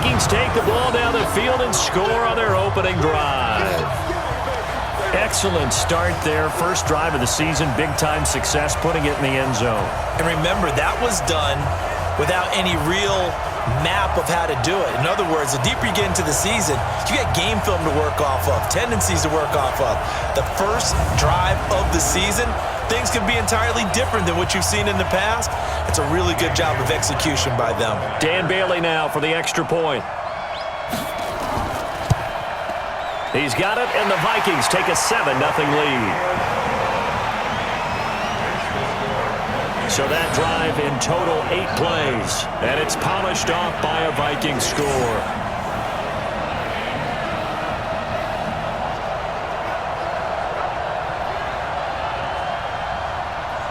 Vikings take the ball down the field and score on their opening drive. Excellent start there. First drive of the season. Big-time success putting it in the end zone. And remember, that was done without any real map of how to do it. In other words, the deeper you get into the season, you get game film to work off of, tendencies to work off of. The first drive of the season, things can be entirely different than what you've seen in the past. It's a really good job of execution by them. Dan Bailey now for the extra point. He's got it, and the Vikings take a 7-0 lead. So that drive in total 8 plays, and it's polished off by a Viking score.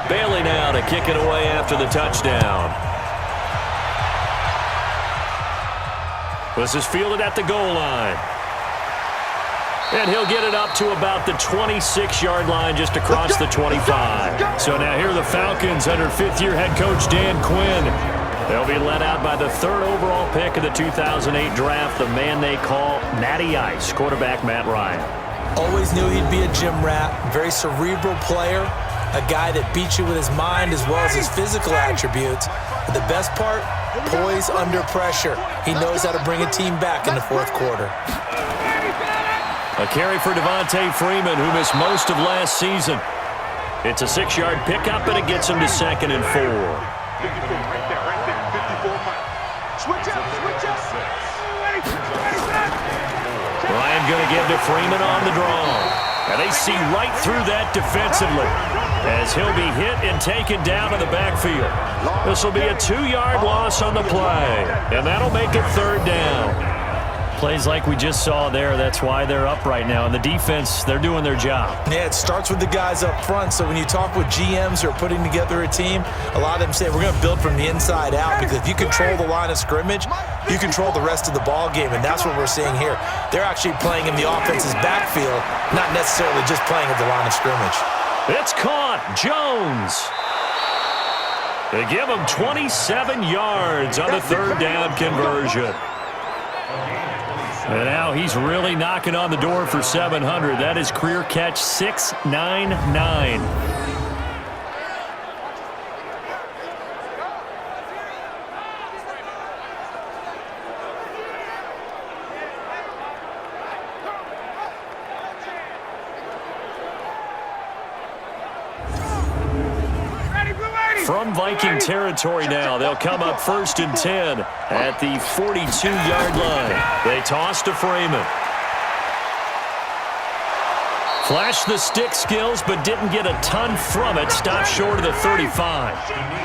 Bailey now to kick it away after the touchdown. This is fielded at the goal line. And he'll get it up to about the 26-yard line just across the 25. So now here are the Falcons under fifth-year head coach Dan Quinn. They'll be led out by the 3rd overall pick of the 2008 draft, the man they call Matty Ice, quarterback Matt Ryan. Always knew he'd be a gym rat, very cerebral player, a guy that beats you with his mind as well as his physical attributes. But the best part, poise under pressure. He knows how to bring a team back in the 4th quarter. A carry for Devontae Freeman, who missed most of last season. It's a 6-yard pickup, and it gets him to 2nd and 4. Ryan going to give to Freeman on the draw. And they see right through that defensively as he'll be hit and taken down in the backfield. This will be a 2-yard loss on the play, and that'll make it 3rd down. Plays like we just saw there, that's why they're up right now. And the defense, they're doing their job. Yeah, it starts with the guys up front. So when you talk with GMs who are putting together a team, a lot of them say we're going to build from the inside out, because if you control the line of scrimmage, you control the rest of the ball game, and that's what we're seeing here. They're actually playing in the offense's backfield, not necessarily just playing at the line of scrimmage. It's caught. Jones. They give him 27 yards on the 3rd down conversion. And now he's really knocking on the door for 700. That is career catch 699. From Viking territory now, they'll come up 1st and 10 at the 42-yard line. They toss to Freeman. Flashed the stick skills, but didn't get a ton from it. Stopped short of the 35.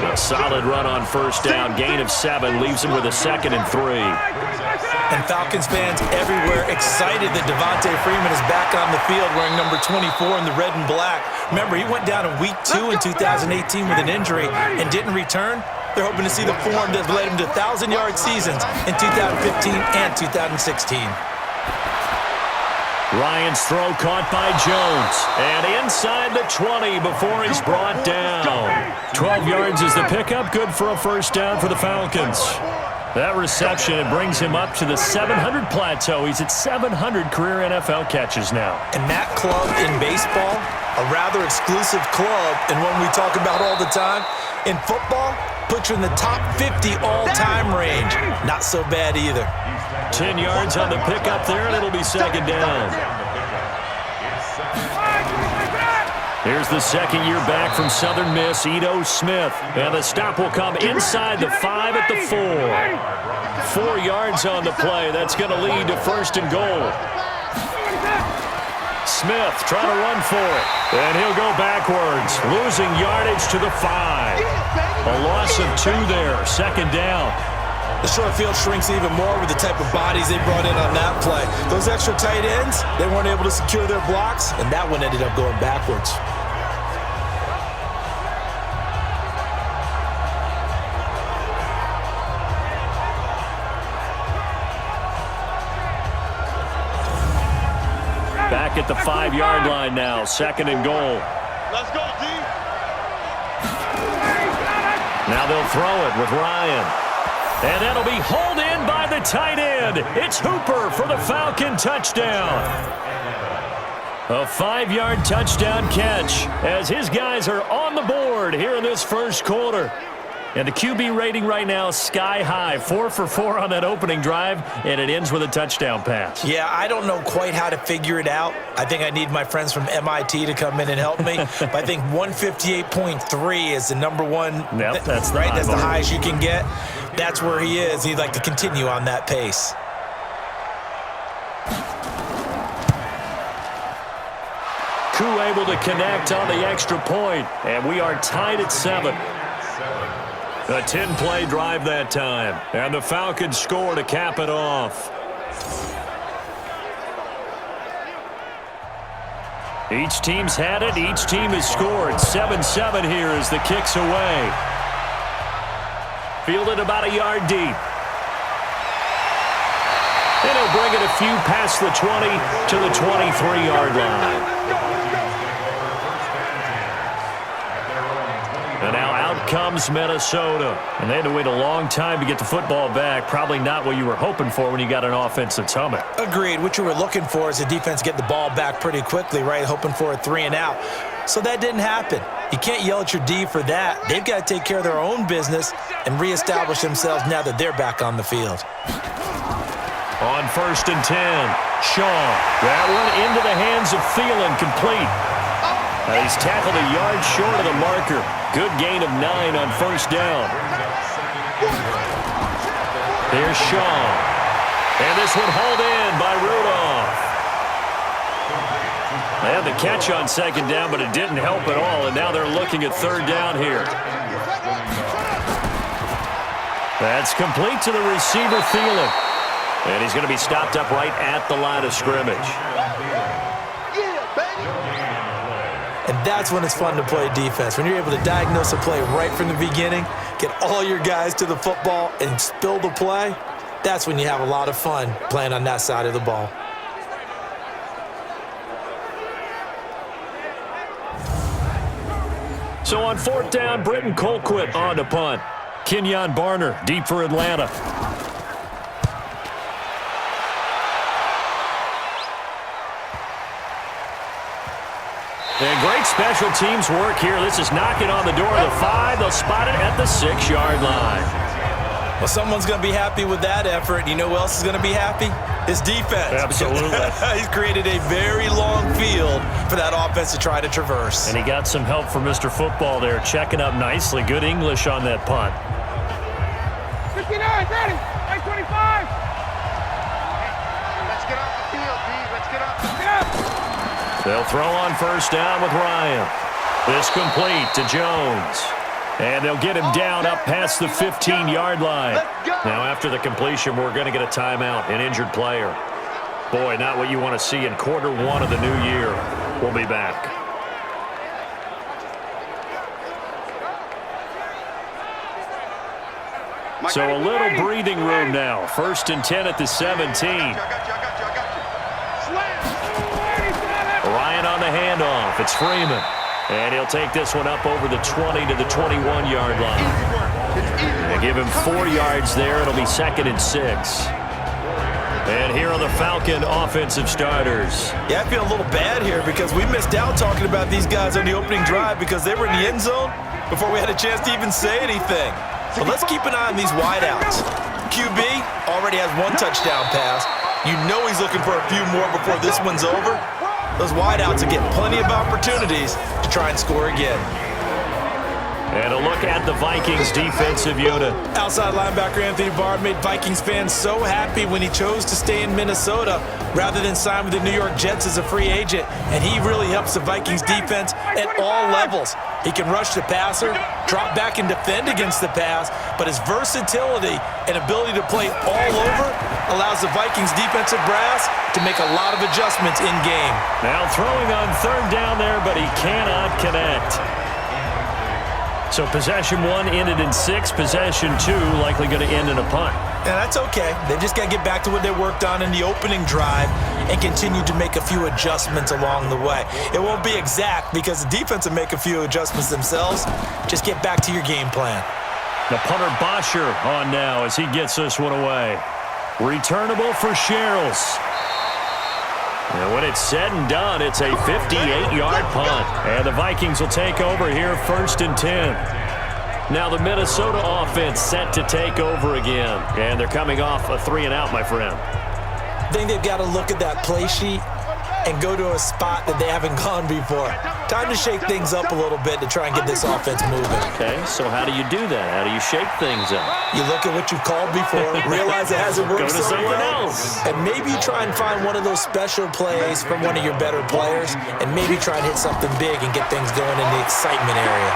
A solid run on 1st down. Gain of 7 leaves him with a 2nd and 3. And Falcons fans everywhere excited that Devontae Freeman is back on the field wearing number 24 in the red and black. Remember, he went down in week 2 in 2018 with an injury and didn't return. They're hoping to see the form that led him to 1,000-yard seasons in 2015 and 2016. Ryan's throw caught by Jones. And inside the 20 before he's brought down. 12 yards is the pickup. Good for a 1st down for the Falcons. That reception, it brings him up to the 700 plateau. He's at 700 career NFL catches now. And that club in baseball, a rather exclusive club, and one we talk about all the time. In football, puts you in the top 50 all-time range. Not so bad either. 10 yards on the pickup there, and it'll be 2nd down. Here's the 2nd year back from Southern Miss, Ito Smith. And the stop will come inside the 5 at the 4. 4 yards on the play. That's going to lead to 1st and goal. Smith trying to run for it. And he'll go backwards, losing yardage to the 5. A loss of 2 there, 2nd down. The short field shrinks even more with the type of bodies they brought in on that play. Those extra tight ends, they weren't able to secure their blocks, and that one ended up going backwards. Back at the 5-yard line now, 2nd and goal. Let's go, D. Now they'll throw it with Ryan. And that'll be hauled in by the tight end. It's Hooper for the Falcon touchdown. A 5-yard touchdown catch as his guys are on the board here in this first quarter. And the QB rating right now is sky high. 4 for 4 on that opening drive, and it ends with a touchdown pass. Yeah, I don't know quite how to figure it out. I think I need my friends from MIT to come in and help me. But I think 158.3 is the number one. Yep, that's the right. high That's mark. the highest you can get. That's where he is. He'd like to continue on that pace. Koo able to connect on the extra point, and we are tied at 7. A 10-play drive that time, and the Falcons score to cap it off. Each team's had it. Each team has scored. 7-7 here as the kick's away. Fielded about a yard deep. And he'll bring it a few past the 20 to the 23-yard line. And now out comes Minnesota. And they had to wait a long time to get the football back. Probably not what you were hoping for when you got an offense that's humming. Agreed. What you were looking for is the defense get the ball back pretty quickly, right? Hoping for a 3 and out. So that didn't happen. You can't yell at your D for that. They've got to take care of their own business and reestablish themselves now that they're back on the field. On 1st and 10, Shaw. That one into the hands of Thielen, complete. He's tackled a yard short of the marker. Good gain of 9 on 1st down. Here's Shaw. And this one hauled in by Rudolph. They had the catch on 2nd down, but it didn't help at all, and now they're looking at 3rd down here. That's complete to the receiver, Thielen. And he's going to be stopped up right at the line of scrimmage. And that's when it's fun to play defense. When you're able to diagnose a play right from the beginning, get all your guys to the football, and spill the play, that's when you have a lot of fun playing on that side of the ball. So on 4th down, Britton Colquitt on to punt. Kenyon Barner deep for Atlanta. And great special teams work here. This is knocking on the door of the 5. They'll spot it at the 6-yard line. Well, someone's going to be happy with that effort. You know who else is going to be happy? His defense. Absolutely. He's created a very long field for that offense to try to traverse. And he got some help from Mr. Football there, checking up nicely. Good English on that punt. 59, ready, 25. Let's get off the field, D. Let's get off the field. They'll throw on 1st down with Ryan. This complete to Jones. And they'll get him down up past the 15-yard line. Now, after the completion, we're going to get a timeout, an injured player. Boy, not what you want to see in quarter 1 of the new year. We'll be back. So a little breathing room now. 1st and 10 at the 17. Ryan on the handoff. It's Freeman. And he'll take this one up over the 20 to the 21-yard line. They give him 4 yards there. It'll be 2nd and 6. And here are the Falcon offensive starters. Yeah, I feel a little bad here because we missed out talking about these guys on the opening drive because they were in the end zone before we had a chance to even say anything. But let's keep an eye on these wideouts. QB already has 1 touchdown pass. You know he's looking for a few more before this one's over. Those wideouts will get plenty of opportunities to try and score again. And a look at the Vikings defensive unit. Outside linebacker Anthony Barr made Vikings fans so happy when he chose to stay in Minnesota rather than sign with the New York Jets as a free agent. And he really helps the Vikings defense at all levels. He can rush the passer, drop back and defend against the pass, but his versatility and ability to play all over allows the Vikings defensive brass to make a lot of adjustments in game. Now throwing on 3rd down there, but he cannot connect. So possession 1 ended in 6. Possession 2 likely going to end in a punt. And that's okay. They've just got to get back to what they worked on in the opening drive and continue to make a few adjustments along the way. It won't be exact because the defense will make a few adjustments themselves. Just get back to your game plan. The punter Bosher on now as he gets this one away. Returnable for Sherrills. And when it's said and done, it's a 58-yard punt. And the Vikings will take over here 1st and 10. Now the Minnesota offense set to take over again. And they're coming off a 3-and-out, my friend. I think they've got to look at that play sheet and go to a spot that they haven't gone before. Time to shake things up a little bit to try and get this offense moving. Okay, so how do you do that? How do you shake things up? You look at what you've called before, realize it hasn't worked Go to so something well, else. and maybe try and find one of those special plays from one of your better players, and maybe try and hit something big and get things going in the excitement area.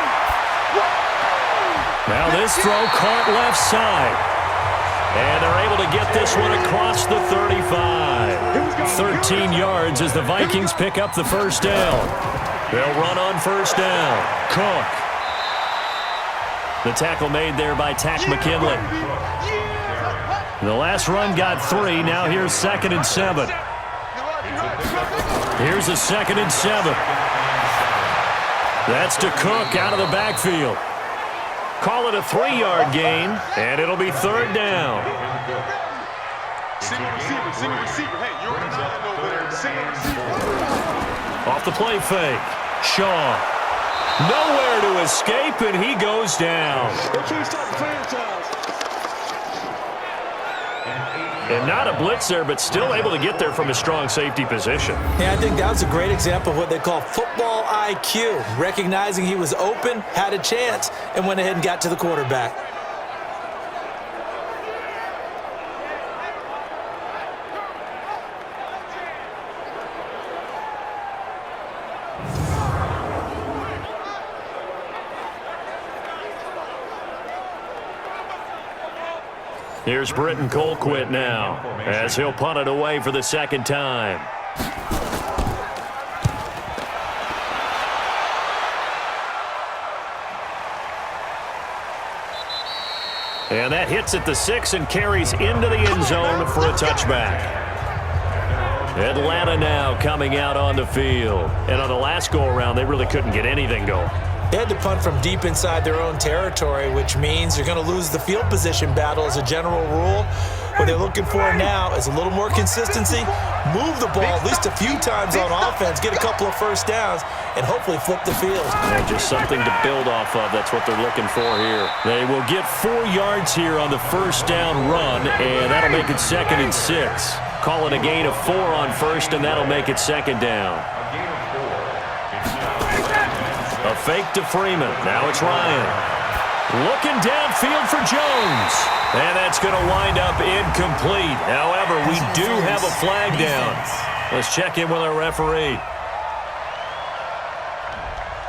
Now this throw caught left side. And they're able to get this one across the 35. 13 yards as the Vikings pick up the first down. They'll run on first down. Cook. The tackle made there by Tack McKinley. The last run got 3. Now here's 2nd and 7. Here's a 2nd and 7. That's to Cook out of the backfield. Call it a 3-yard gain, and it'll be 3rd down. Single receiver. Hey, you're on the line over there. Single receiver. Off the play fake. Shaw. Nowhere to escape, and he goes down. And not a blitz there, but still able to get there from a strong safety position. Yeah, I think that was a great example of what they call football IQ. Recognizing he was open, had a chance, and went ahead and got to the quarterback. Here's Britton Colquitt now as he'll punt it away for the 2nd time. And that hits at the 6 and carries into the end zone for a touchback. Atlanta now coming out on the field. And on the last go-around, they really couldn't get anything going. They had to punt from deep inside their own territory, which means you're going to lose the field position battle as a general rule. What they're looking for now is a little more consistency, move the ball at least a few times on offense, get a couple of first downs, and hopefully flip the field. Yeah, just something to build off of. That's what they're looking for here. They will get 4 yards here on the first down run, and that'll make it 2nd and 6. Call it a gain of 4 on first, and that'll make it 2nd down. A fake to Freeman. Now it's Ryan. Looking downfield for Jones. And that's going to wind up incomplete. However, we do have a flag down. Let's check in with our referee.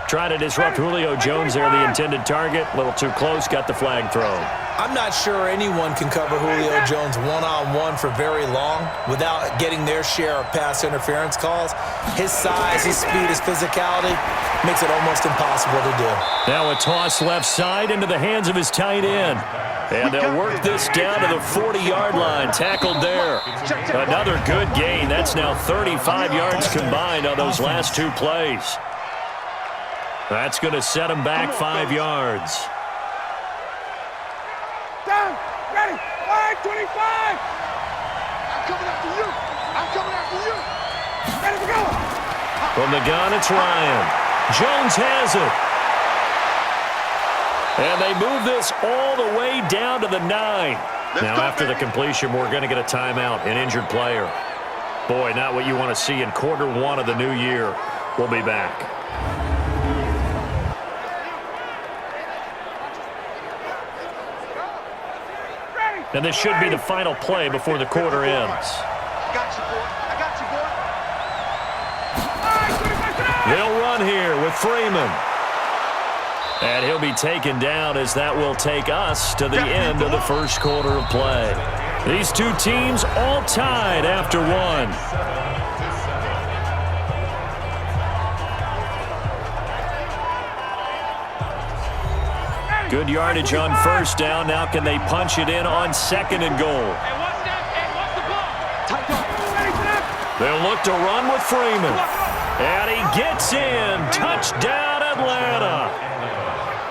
Try to disrupt Julio Jones there, the intended target. A little too close, got the flag thrown. I'm not sure anyone can cover Julio Jones one-on-one for very long without getting their share of pass interference calls. His size, his speed, his physicality makes it almost impossible to do. Now a toss left side into the hands of his tight end. And they'll work this down to the 40-yard line. Tackled there. Another good gain. That's now 35 yards combined on those last 2 plays. That's going to set him back 5 yards. Down, ready, 25. I'm coming after you. Ready to go. From the gun, it's Ryan. Jones has it. And they move this all the way down to the 9. Now, after the completion, we're going to get a timeout, an injured player. Boy, not what you want to see in quarter 1 of the new year. We'll be back. And this should be the final play before the quarter ends. I got you, boy. They'll run here with Freeman. And he'll be taken down as that will take us to the end of the first quarter of play. These two teams all tied after 1. Good yardage on first down. Now can they punch it in on 2nd and goal? They'll look to run with Freeman. And he gets in. Touchdown, Atlanta.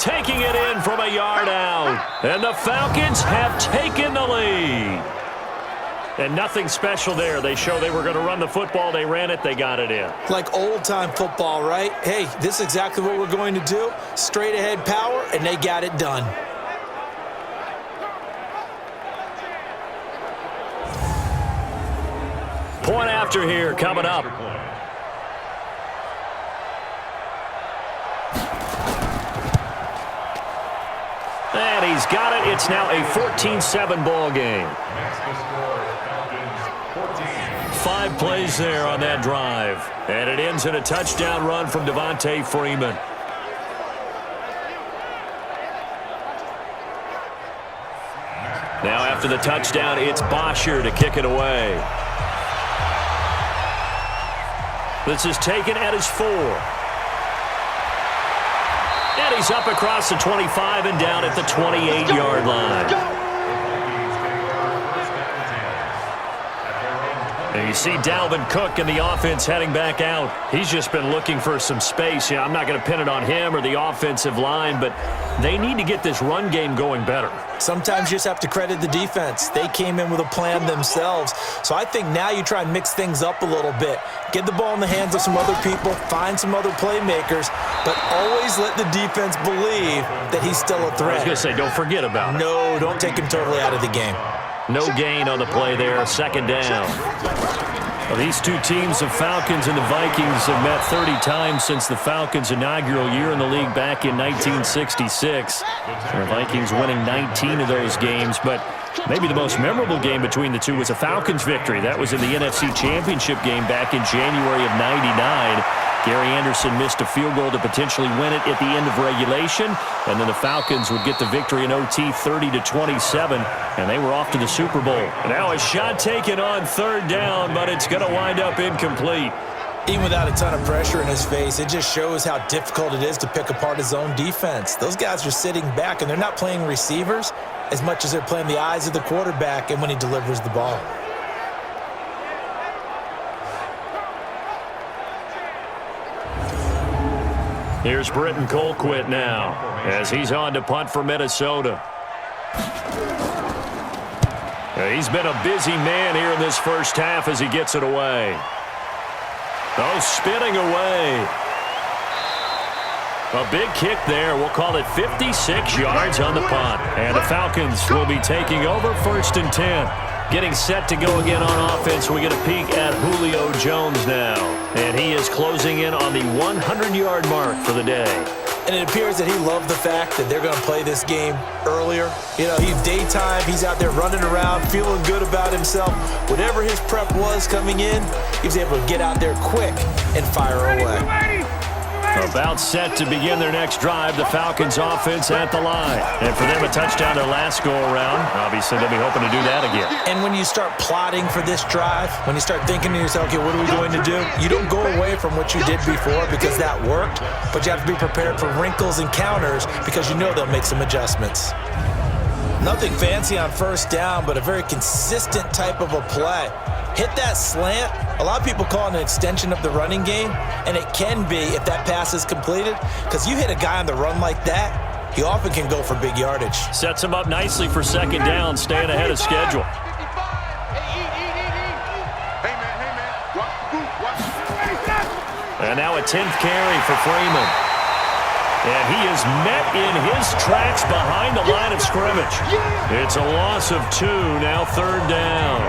taking it in from a yard out. And the Falcons have taken the lead. And nothing special there. They show they were going to run the football. They ran it. They got it in. Like old-time football, right? Hey, this is exactly what we're going to do. Straight-ahead power, and they got it done. Point after here coming up. And he's got it. It's now a 14-7 ball game. 5 plays there on that drive. And it ends in a touchdown run from Devontae Freeman. Now after the touchdown, it's Bosher to kick it away. This is taken at his 4. And he's up across the 25 and down at the 28-yard line. And you see Dalvin Cook and the offense heading back out. He's just been looking for some space. I'm not going to pin it on him or the offensive line, but they need to get this run game going better. Sometimes you just have to credit the defense. They came in with a plan themselves. So I think now you try and mix things up a little bit. Get the ball in the hands of some other people, find some other playmakers, but always let the defense believe that he's still a threat. I was going to say, don't forget about it. No, don't take him totally out of the game. No gain on the play there, 2nd down. Well, these two teams, the Falcons and the Vikings, have met 30 times since the Falcons' inaugural year in the league back in 1966. The Vikings winning 19 of those games, but maybe the most memorable game between the two was a Falcons victory. That was in the NFC Championship game back in January of '99. Gary Anderson missed a field goal to potentially win it at the end of regulation, and then the Falcons would get the victory in OT 30-27, and they were off to the Super Bowl. Now a shot taken on 3rd down, but it's going to wind up incomplete. Even without a ton of pressure in his face, it just shows how difficult it is to pick apart his own defense. Those guys are sitting back, and they're not playing receivers as much as they're playing the eyes of the quarterback and when he delivers the ball. Here's Britton Colquitt now as he's on to punt for Minnesota. He's been a busy man here in this first half as he gets it away. Oh, spinning away. A big kick there. We'll call it 56 yards on the punt. And the Falcons will be taking over 1st and 10. Getting set to go again on offense. We get a peek at Julio Jones now. And he is closing in on the 100-yard mark for the day. And it appears that he loved the fact that they're going to play this game earlier. You know, he's daytime. He's out there running around, feeling good about himself. Whatever his prep was coming in, he was able to get out there quick and fire away. About set to begin their next drive, the Falcons offense at the line. And for them, a touchdown their last go-around. Obviously, they'll be hoping to do that again. And when you start plotting for this drive, when you start thinking to yourself, okay, what are we going to do? You don't go away from what you did before because that worked, but you have to be prepared for wrinkles and counters because you know they'll make some adjustments. Nothing fancy on 1st down, but a very consistent type of a play. Hit that slant. A lot of people call it an extension of the running game, and it can be if that pass is completed, because you hit a guy on the run like that, he often can go for big yardage. Sets him up nicely for 2nd down, staying ahead of schedule. And now a 10th carry for Freeman. And he is met in his tracks behind the line of scrimmage. It's a loss of 2, now 3rd down.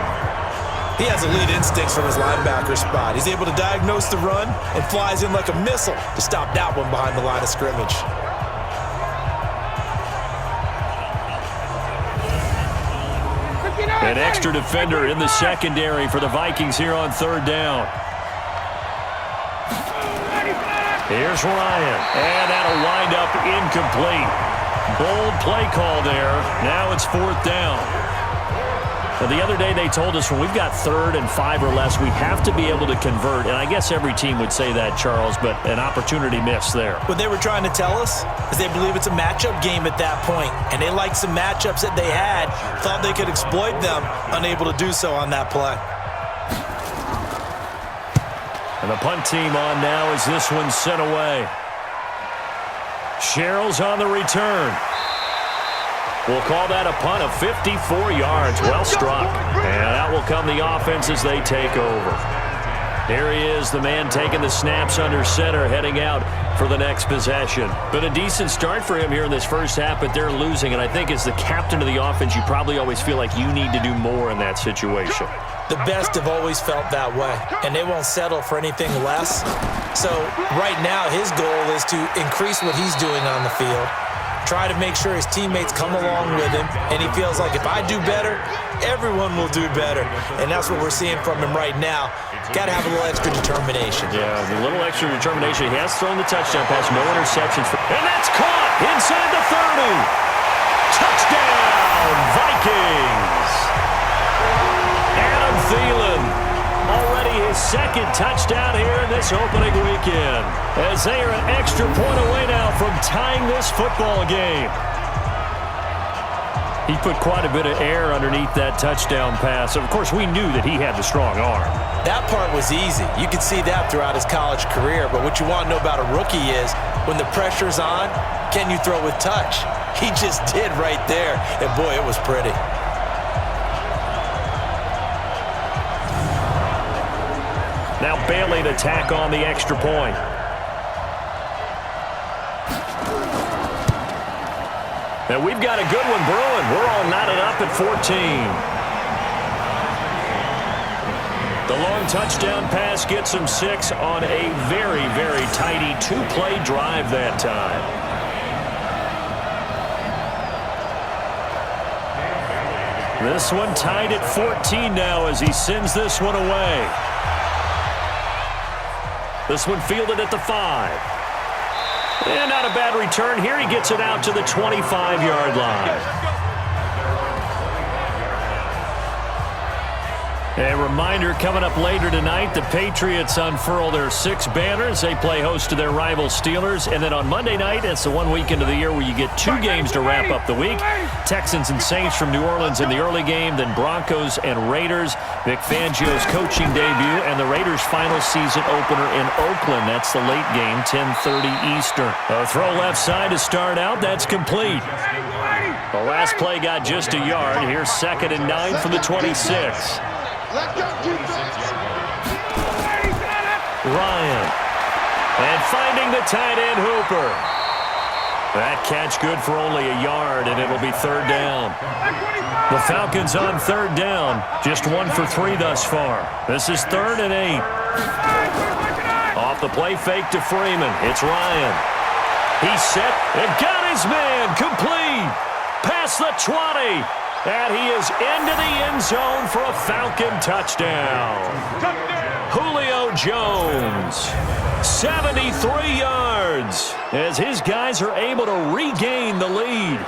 He has elite instincts from his linebacker spot. He's able to diagnose the run and flies in like a missile to stop that one behind the line of scrimmage. An extra defender in the secondary for the Vikings here on 3rd down. Here's Ryan, and that'll wind up incomplete. Bold play call there. Now it's 4th down. Now, the other day they told us when we've got 3rd and 5 or less, we have to be able to convert. And I guess every team would say that, Charles, but an opportunity missed there. What they were trying to tell us is they believe it's a matchup game at that point. And they liked some matchups that they had, thought they could exploit them, unable to do so on that play. And the punt team on now as this one's sent away. Sherrill's on the return. We'll call that a punt of 54 yards. Well struck. And out will come the offense as they take over. Here he is, the man taking the snaps under center, heading out for the next possession. Been a decent start for him here in this first half, but they're losing. And I think as the captain of the offense, you probably always feel like you need to do more in that situation. The best have always felt that way, and they won't settle for anything less. So right now, his goal is to increase what he's doing on the field, try to make sure his teammates come along with him, and he feels like if I do better, everyone will do better. And that's what we're seeing from him right now. Got to have a little extra determination. Yeah, a little extra determination. He has thrown the touchdown pass, no interceptions. And that's caught inside the 30. Touchdown, Vikings. Adam Thielen, already his second touchdown here in this opening weekend, as they are an extra point away now from tying this football game. He put quite a bit of air underneath that touchdown pass. Of course, we knew that he had the strong arm. That part was easy. You could see that throughout his college career. But what you want to know about a rookie is when the pressure's on, can you throw with touch? He just did right there. And, boy, it was pretty. Now Bailey to tack on the extra point. And we've got a good one brewing. We're all knotted up at 14. The long touchdown pass gets him 6 on a very, very tidy two-play drive that time. This one tied at 14 now as he sends this one away. This one fielded at the 5. And not a bad return here. He gets it out to the 25-yard line. A reminder, coming up later tonight, the Patriots unfurl their 6 banners. They play host to their rival Steelers. And then on Monday night, it's the one weekend of the year where you get 2 games to wrap up the week. Texans and Saints from New Orleans in the early game, then Broncos and Raiders. Vic Fangio's coaching debut, and the Raiders' final season opener in Oakland. That's the late game, 10:30 Eastern. A throw left side to start out. That's complete. The last play got just a yard. Here's 2nd and 9 from the 26. Ryan. And finding the tight end Hooper. That catch good for only a yard, and it'll be 3rd down. The Falcons on 3rd down. Just 1 for 3 thus far. This is 3rd and 8. Off the play fake to Freeman. It's Ryan. He's set and got his man complete. Past the 20. And he is into the end zone for a Falcon touchdown. Julio Jones, 73 yards, as his guys are able to regain the lead.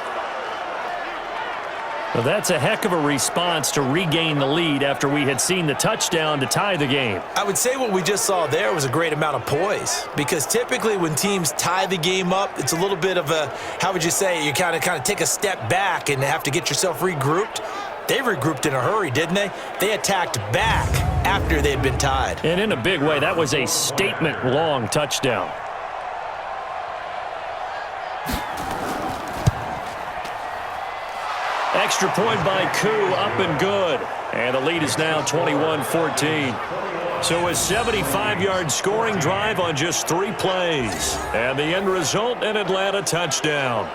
Well, that's a heck of a response to regain the lead after we had seen the touchdown to tie the game. I would say what we just saw there was a great amount of poise, because typically when teams tie the game up, it's a little bit of a, how would you say, you kind of take a step back and have to get yourself regrouped. They regrouped in a hurry, didn't they? They attacked back after they had been tied. And in a big way, that was a statement-long touchdown. Extra point by Koo, up and good. And the lead is now 21-14. So a 75-yard scoring drive on just 3 plays. And the end result, an Atlanta touchdown.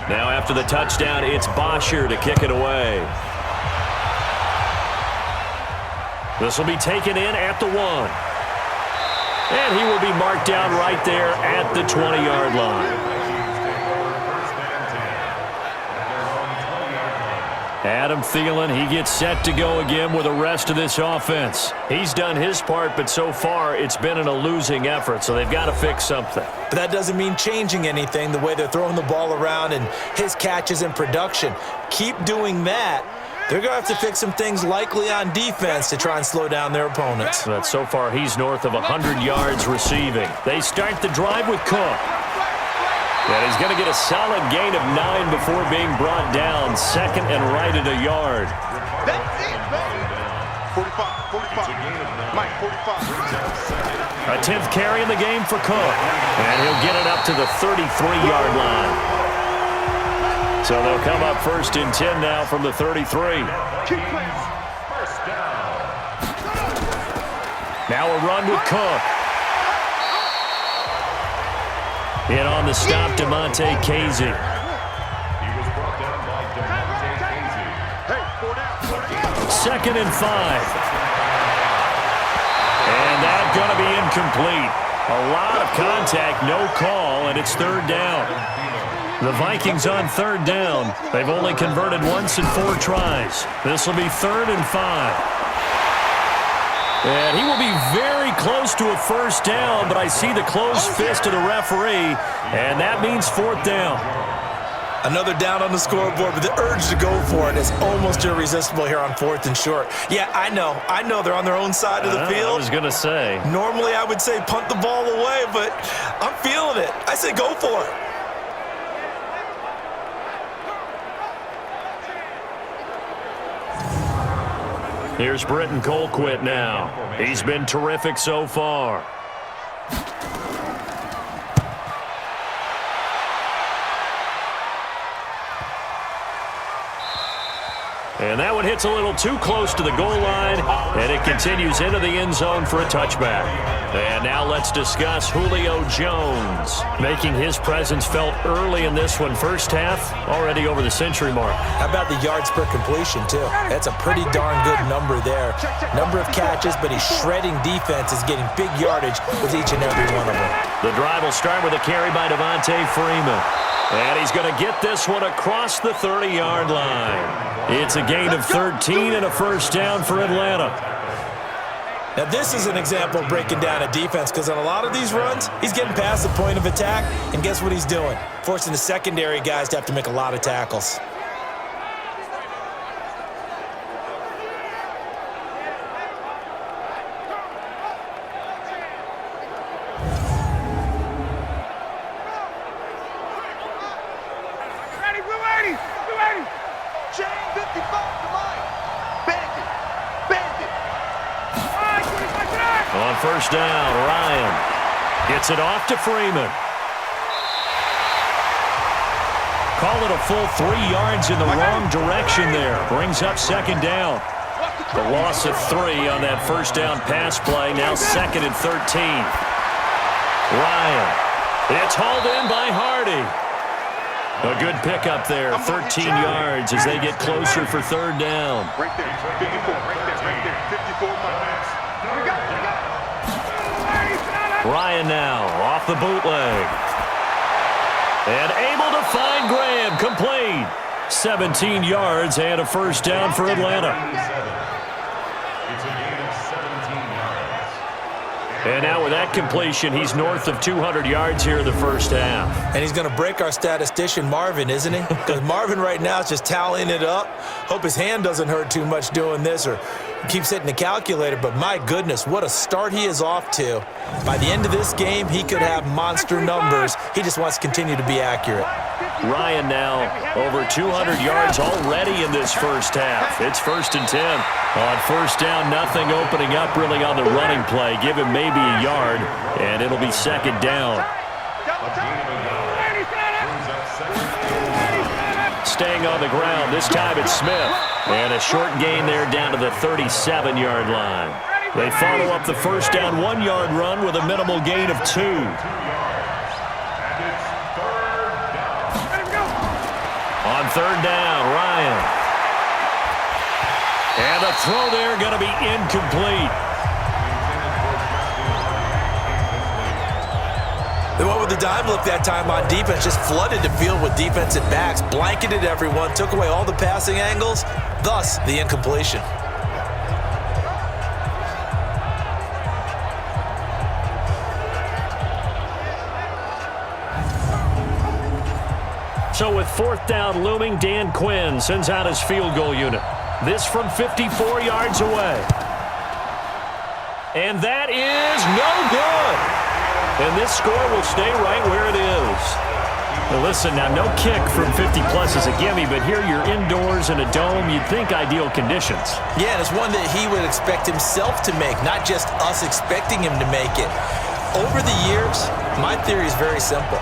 Now after the touchdown, it's Bosher to kick it away. This will be taken in at the 1. And he will be marked down right there at the 20-yard line. Adam Thielen, he gets set to go again with the rest of this offense. He's done his part, but so far it's been a losing effort, so they've got to fix something. But that doesn't mean changing anything, the way they're throwing the ball around and his catches and production. Keep doing that. They're going to have to fix some things likely on defense to try and slow down their opponents. But so far, he's north of 100 yards receiving. They start the drive with Cook. And he's going to get a solid gain of 9 before being brought down. 2nd and right at a yard. 45, 45. Mike, 45. A 10th carry in the game for Cook. And he'll get it up to the 33-yard line. So they'll come up 1st and 10 now from the 33. Now a run with Cook. In on the stop, DeMonte Casey. Second and 5. And that's going to be incomplete. A lot of contact, no call, and it's 3rd down. The Vikings on 3rd down. They've only converted once in 4 tries. This will be 3rd and 5. And he will be very close to a 1st down, but I see the closed fist of the referee, and that means 4th down. Another down on the scoreboard, but the urge to go for it is almost irresistible here on 4th and short. Yeah, I know they're on their own side of the field. I was going to say. Normally I would say punt the ball away, but I'm feeling it. I say go for it. Here's Britton Colquitt now. He's been terrific so far. And that one hits a little too close to the goal line, and it continues into the end zone for a touchback. And now let's discuss Julio Jones, making his presence felt early in this one. First half, already over the century mark. How about the yards per completion, too? That's a pretty darn good number there. Number of catches, but he's shredding defenses, getting big yardage with each and every one of them. The drive will start with a carry by Devontae Freeman. And he's going to get this one across the 30-yard line. It's a gain of 13 and a 1st down for Atlanta. Now, this is an example of breaking down a defense, because on a lot of these runs, he's getting past the point of attack, and guess what he's doing? Forcing the secondary guys to have to make a lot of tackles. On 1st down, Ryan gets it off to Freeman. Call it a full 3 yards in the wrong direction there. Brings up 2nd down. The loss of 3 on that 1st down pass play. Now 2nd and 13. Ryan. It's hauled in by Hardy. A good pickup there. 13 yards as they get closer for 3rd down. Right there. 54. Right there. 54 miles. Ryan now off the bootleg. And able to find Graham. Complete. 17 yards and a 1st down for Atlanta. And now with that completion, he's north of 200 yards here in the 1st half. And he's going to break our statistician, Marvin, isn't he? Because Marvin right now is just tallying it up. Hope his hand doesn't hurt too much doing this or keeps hitting the calculator. But my goodness, what a start he is off to. By the end of this game, he could have monster numbers. He just wants to continue to be accurate. Ryan now over 200 yards already in this 1st half. It's 1st and 10. On 1st down, nothing opening up really on the running play. Give him maybe a yard, and it'll be 2nd down. Staying on the ground, this time it's Smith. And a short gain there down to the 37-yard line. They follow up the 1st down 1-yard run with a minimal gain of 2. On 3rd down, Ryan. And the throw there going to be incomplete. They went with the dime look that time on defense, just flooded the field with defensive backs, blanketed everyone, took away all the passing angles, thus the incompletion. So with 4th down looming, Dan Quinn sends out his field goal unit. This from 54 yards away. And that is no good. And this score will stay right where it is. Well, listen, now no kick from 50-plus is a gimme, but here you're indoors in a dome. You'd think ideal conditions. Yeah, and it's one that he would expect himself to make, not just us expecting him to make it. Over the years, my theory is very simple.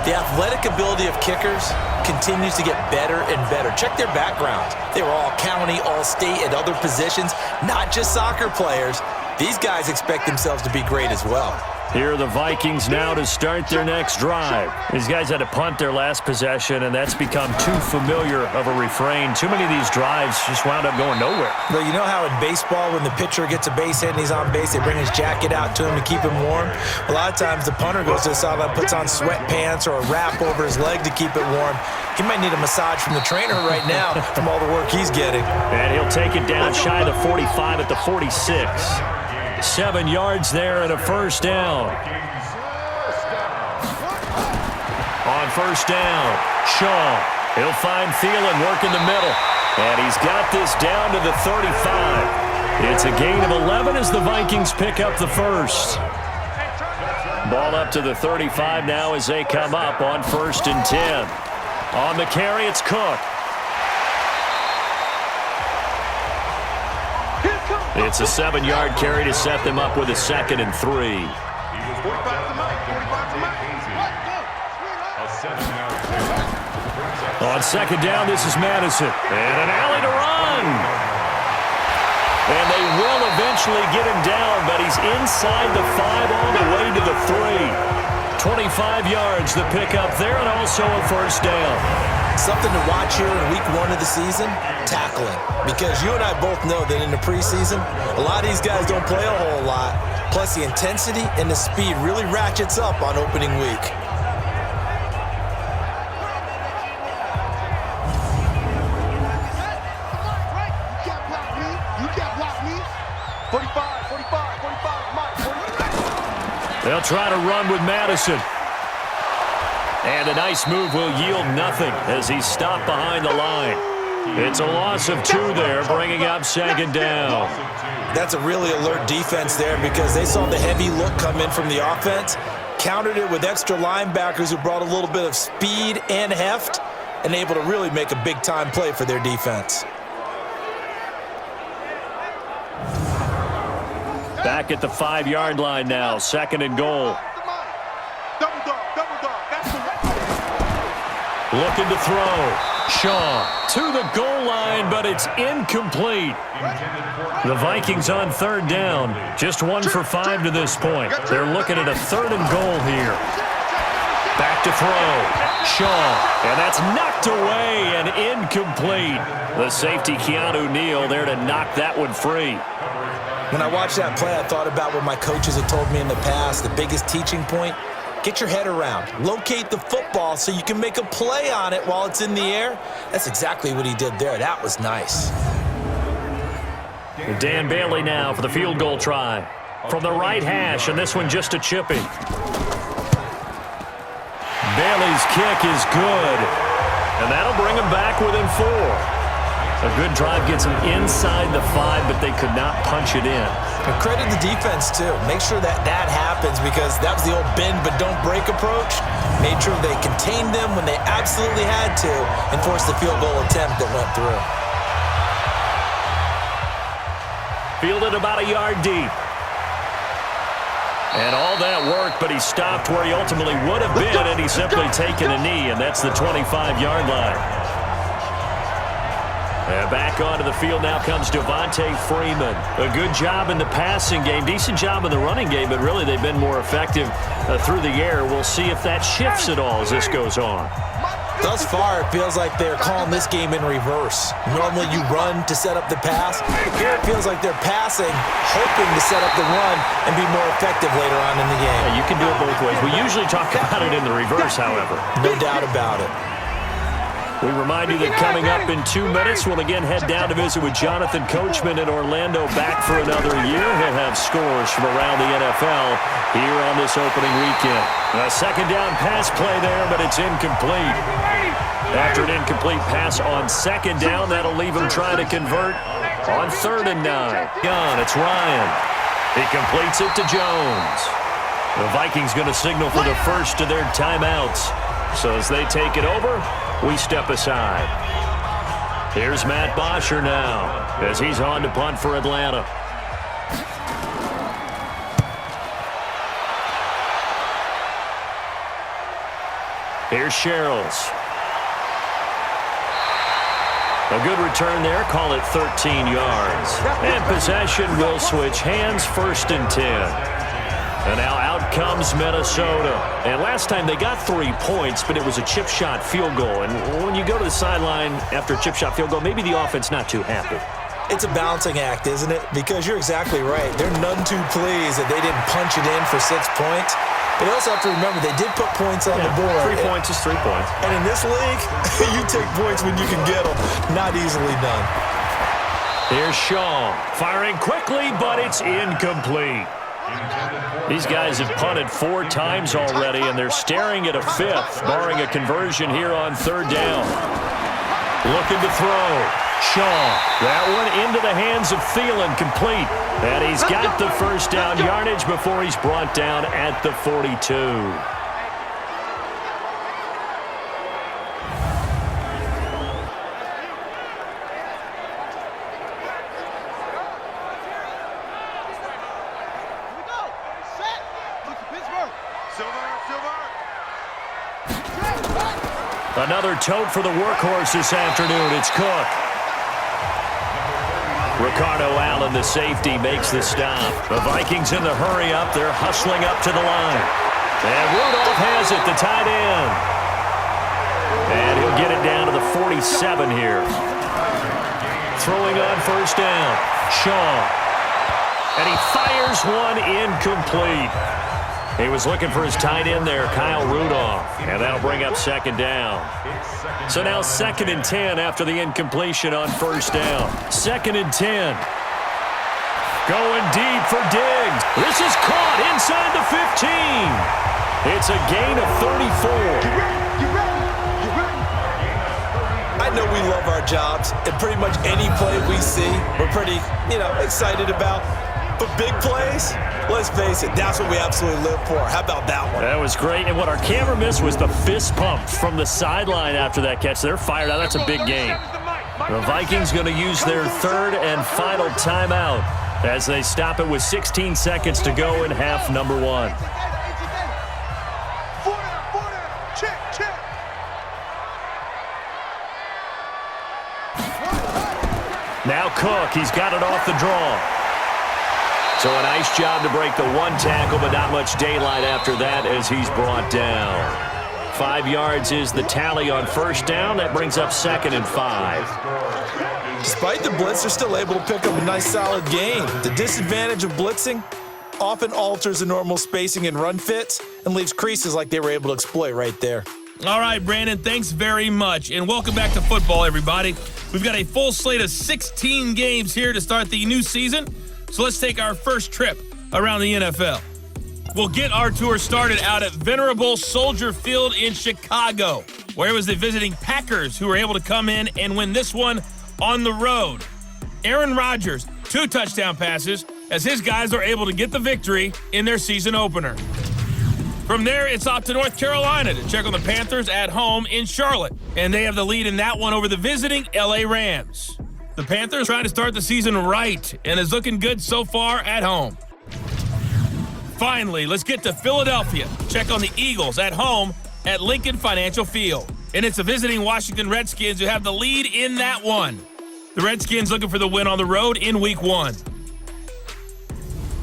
The athletic ability of kickers continues to get better and better. Check their backgrounds. They were all county, all state, at other positions, not just soccer players. These guys expect themselves to be great as well. Here are the Vikings now to start their next drive. These guys had to punt their last possession, and that's become too familiar of a refrain. Too many of these drives just wound up going nowhere. Well, you know how in baseball, when the pitcher gets a base hit and he's on base, they bring his jacket out to him to keep him warm? A lot of times the punter goes to the sideline, puts on sweatpants or a wrap over his leg to keep it warm. He might need a massage from the trainer right now from all the work he's getting. And he'll take it down shy of the 45 at the 46. 7 yards there and a first down. On first down, Shaw. He'll find Thielen work in the middle. And he's got this down to the 35. It's a gain of 11 as the Vikings pick up the first. Ball up to the 35 now as they come up on 1st and 10. On the carry, it's Cook. It's a 7-yard carry to set them up with a 2nd and 3. On 2nd down, this is Madison. And an alley to run. And they will eventually get him down, but he's inside the 5 all the way to the 3. 25 yards the pickup there, and also a first down. Something to watch here in week 1 of the season, tackling. Because you and I both know that in the preseason, a lot of these guys don't play a whole lot. Plus, the intensity and the speed really ratchets up on opening week. They'll try to run with Madison. And a nice move will yield nothing as he's stopped behind the line. It's a loss of 2 there, bringing up 2nd down. That's a really alert defense there because they saw the heavy look come in from the offense, countered it with extra linebackers who brought a little bit of speed and heft, and able to really make a big-time play for their defense. Back at the 5-yard line now, 2nd and goal. Looking to throw. Shaw to the goal line, but it's incomplete. The Vikings on 3rd down. Just 1 for 5 to this point. They're looking at a 3rd and goal here. Back to throw. Shaw. And that's knocked away and incomplete. The safety, Keanu Neal, there to knock that one free. When I watched that play, I thought about what my coaches had told me in the past. The biggest teaching point, get your head around. Locate the football so you can make a play on it while it's in the air. That's exactly what he did there. That was nice. Dan Bailey now for the field goal try. From the right hash, and this one just a chippy. Bailey's kick is good. And that'll bring him back within 4. A good drive gets them inside the 5, but they could not punch it in. And credit the defense, too. Make sure that happens because that was the old bend but don't break approach. Made sure they contained them when they absolutely had to and forced the field goal attempt that went through. Fielded about a yard deep. And all that work, but he stopped where he ultimately would have been, and he's simply taken a knee, and that's the 25-yard line. And back onto the field now comes Devontae Freeman. A good job in the passing game, decent job in the running game, but really they've been more effective through the air. We'll see if that shifts at all as this goes on. Thus far, it feels like they're calling this game in reverse. Normally you run to set up the pass. Here it feels like they're passing, hoping to set up the run and be more effective later on in the game. Yeah, you can do it both ways. We usually talk about it in the reverse, however. No doubt about it. We remind you that coming up in 2 minutes, we'll again head down to visit with Jonathan Coachman in Orlando, back for another year. He'll have scores from around the NFL here on this opening weekend. A 2nd down pass play there, but it's incomplete. After an incomplete pass on 2nd down, that'll leave him trying to convert on 3rd and 9. It's Ryan. He completes it to Jones. The Vikings going to signal for the first of their timeouts. So as they take it over, we step aside. Here's Matt Bosher now as he's on to punt for Atlanta. Here's Sherrills. A good return there. Call it 13 yards. And possession will switch hands, 1st and 10. And now out comes Minnesota. And last time they got 3 points, but it was a chip shot field goal. And when you go to the sideline after a chip shot field goal, maybe the offense not too happy. It's a balancing act, isn't it? Because you're exactly right. They're none too pleased that they didn't punch it in for 6 points. But you also have to remember they did put points on the board. 3 points is 3 points. And in this league, you take points when you can get them. Not easily done. Here's Shaw. Firing quickly, but it's incomplete. These guys have punted 4 times already, and they're staring at a 5th, barring a conversion here on 3rd down. Looking to throw. Shaw. That one into the hands of Thielen, complete. And he's got the 1st down yardage before he's brought down at the 42. Another tote for the workhorse this afternoon. It's Cook. Ricardo Allen, the safety, makes the stop. The Vikings in the hurry-up. They're hustling up to the line. And Rudolph has it, the tight end. And he'll get it down to the 47 here. Throwing on 1st down. Shaw. And he fires one incomplete. He was looking for his tight end there, Kyle Rudolph. And that'll bring up 2nd down. So now 2nd and 10 after the incompletion on 1st down. 2nd and 10. Going deep for Diggs. This is caught inside the 15. It's a gain of 34. I know we love our jobs, and pretty much any play we see, we're pretty, excited about. But big plays, let's face it, that's what we absolutely live for. How about that one? That was great. And what our camera missed was the fist pump from the sideline after that catch. They're fired out. That's a big game. The Vikings going to use their 3rd and final timeout as they stop it with 16 seconds to go in half number 1. Now Cook, he's got it off the draw. So a nice job to break the 1 tackle, but not much daylight after that as he's brought down. 5 yards is the tally on 1st down. That brings up 2nd and 5. Despite the blitz, they're still able to pick up a nice solid gain. The disadvantage of blitzing often alters the normal spacing and run fits and leaves creases like they were able to exploit right there. All right, Brandon, thanks very much. And welcome back to football, everybody. We've got a full slate of 16 games here to start the new season. So let's take our first trip around the NFL. We'll get our tour started out at venerable Soldier Field in Chicago, where it was the visiting Packers who were able to come in and win this one on the road. Aaron Rodgers, 2 touchdown passes, as his guys are able to get the victory in their season opener. From there, it's off to North Carolina to check on the Panthers at home in Charlotte, and they have the lead in that one over the visiting LA Rams. The Panthers trying to start the season right and is looking good so far at home. Finally, let's get to Philadelphia. Check on the Eagles at home at Lincoln Financial Field. And it's the visiting Washington Redskins who have the lead in that one. The Redskins looking for the win on the road in Week 1.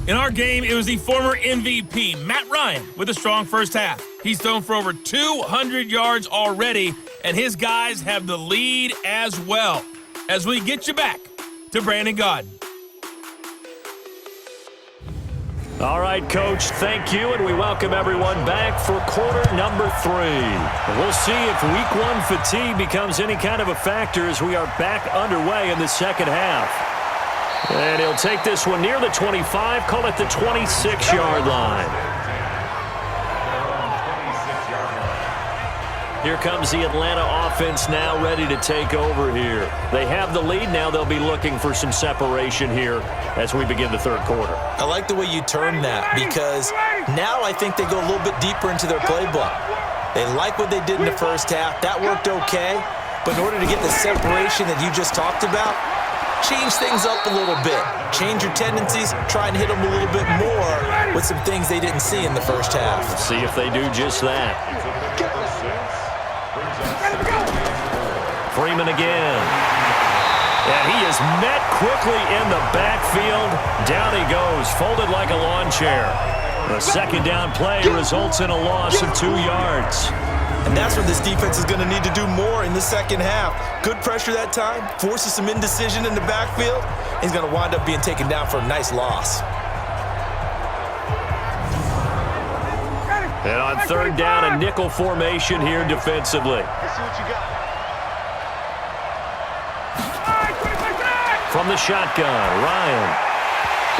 In our game, it was the former MVP, Matt Ryan, with a strong first half. He's thrown for over 200 yards already, and his guys have the lead as well. As we get you back to Brandon Gaudin. All right, Coach, thank you, and we welcome everyone back for quarter number 3. We'll see if Week 1 fatigue becomes any kind of a factor as we are back underway in the second half. And he'll take this one near the 25, call it the 26-yard line. Here comes the Atlanta offense now ready to take over here. They have the lead. Now they'll be looking for some separation here as we begin the 3rd quarter. I like the way you term that because now I think they go a little bit deeper into their playbook. They like what they did in the first half. That worked okay. But in order to get the separation that you just talked about, change things up a little bit. Change your tendencies. Try and hit them a little bit more with some things they didn't see in the first half. See if they do just that. Freeman again. And he is met quickly in the backfield. Down he goes, folded like a lawn chair. The second down play results in a loss of 2 yards. And that's what this defense is going to need to do more in the second half. Good pressure that time, forces some indecision in the backfield. He's going to wind up being taken down for a nice loss. And on third down, a nickel formation here defensively. Let's see what you got. From the shotgun, Ryan.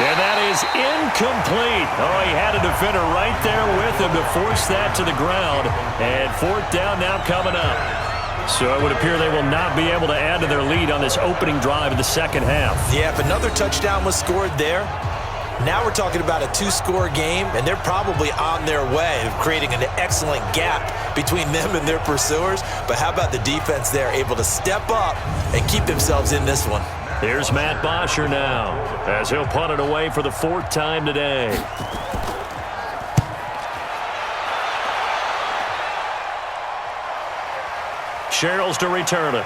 And that is incomplete. Oh, he had a defender right there with him to force that to the ground. And fourth down now coming up. So it would appear they will not be able to add to their lead on this opening drive of the second half. Yeah, if another touchdown was scored there, now we're talking about a 2-score game, and they're probably on their way of creating an excellent gap between them and their pursuers. But how about the defense there, able to step up and keep themselves in this one? Here's Matt Bosher now, as he'll punt it away for the 4th time today. Sherrills to return it.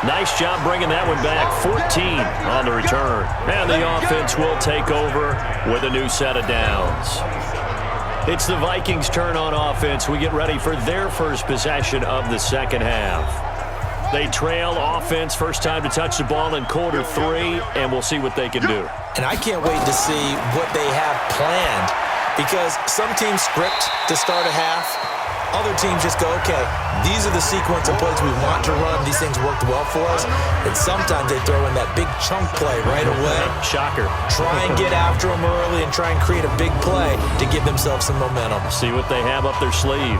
Nice job bringing that one back. 14 on the return. And the offense will take over with a new set of downs. It's the Vikings' turn on offense. We get ready for their first possession of the second half. They trail offense, first time to touch the ball in quarter 3, and we'll see what they can do. And I can't wait to see what they have planned, because some teams script to start a half. Other teams just go, okay, these are the sequence of plays we want to run. These things worked well for us. And sometimes they throw in that big chunk play right away. Shocker. Try and get after them early and try and create a big play to give themselves some momentum. See what they have up their sleeve.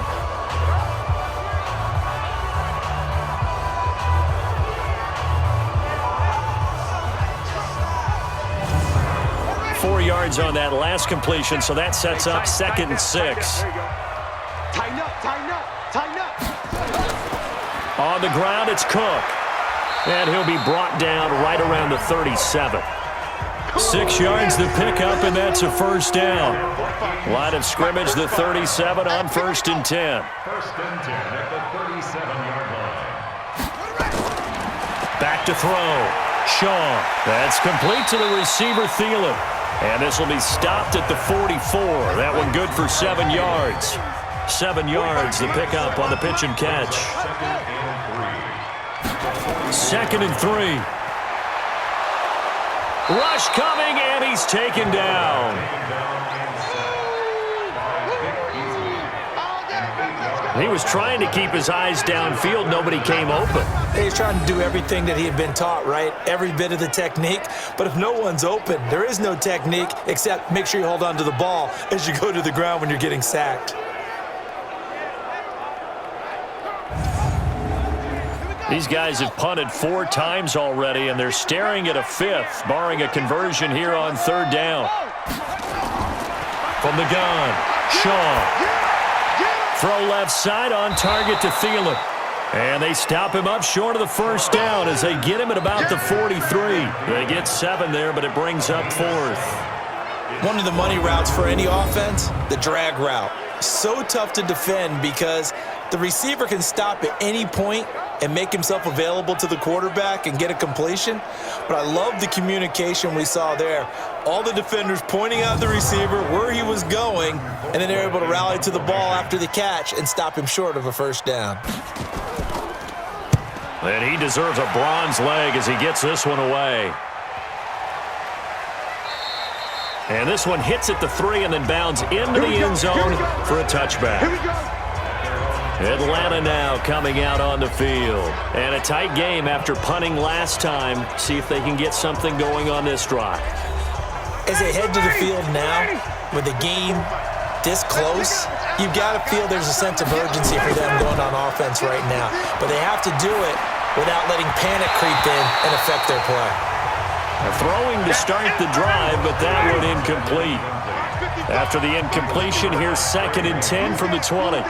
Yards on that last completion, so that sets up 2nd and 6. Tighten up, tighten up, tighten up. On the ground, it's Cook. And he'll be brought down right around the 37. 6 yards the pickup, and that's a first down. Line of scrimmage, the 37 on 1st and 10. 1st and 10 at the 37-yard line. Back to throw. Shaw. That's complete to the receiver, Thielen. And this will be stopped at the 44. That one good for 7 yards. 7 yards, the pickup on the pitch and catch. 2nd and 3. Rush coming, and he's taken down. He was trying to keep his eyes downfield. Nobody came open. He's trying to do everything that he had been taught, right? Every bit of the technique. But if no one's open, there is no technique except make sure you hold on to the ball as you go to the ground when you're getting sacked. These guys have punted 4 times already, and they're staring at a 5th, barring a conversion here on 3rd down. From the gun, Shaw. Throw left side on target to Thielen. And they stop him up short of the first down as they get him at about the 43. They get 7 there, but it brings up 4th. One of the money routes for any offense, the drag route. So tough to defend because the receiver can stop at any point and make himself available to the quarterback and get a completion. But I love the communication we saw there. All the defenders pointing out the receiver, where he was going, and then they're able to rally to the ball after the catch and stop him short of a first down. And he deserves a bronze leg as he gets this one away. And this one hits at the 3 and then bounds into the end zone for a touchback. Atlanta now coming out on the field. And a tight game after punting last time. See if they can get something going on this drive. As they head to the field now, with the game this close, you've got to feel there's a sense of urgency for them going on offense right now. But they have to do it without letting panic creep in and affect their play. Throwing to start the drive, but that one incomplete. After the incompletion, here's 2nd and 10 from the 20.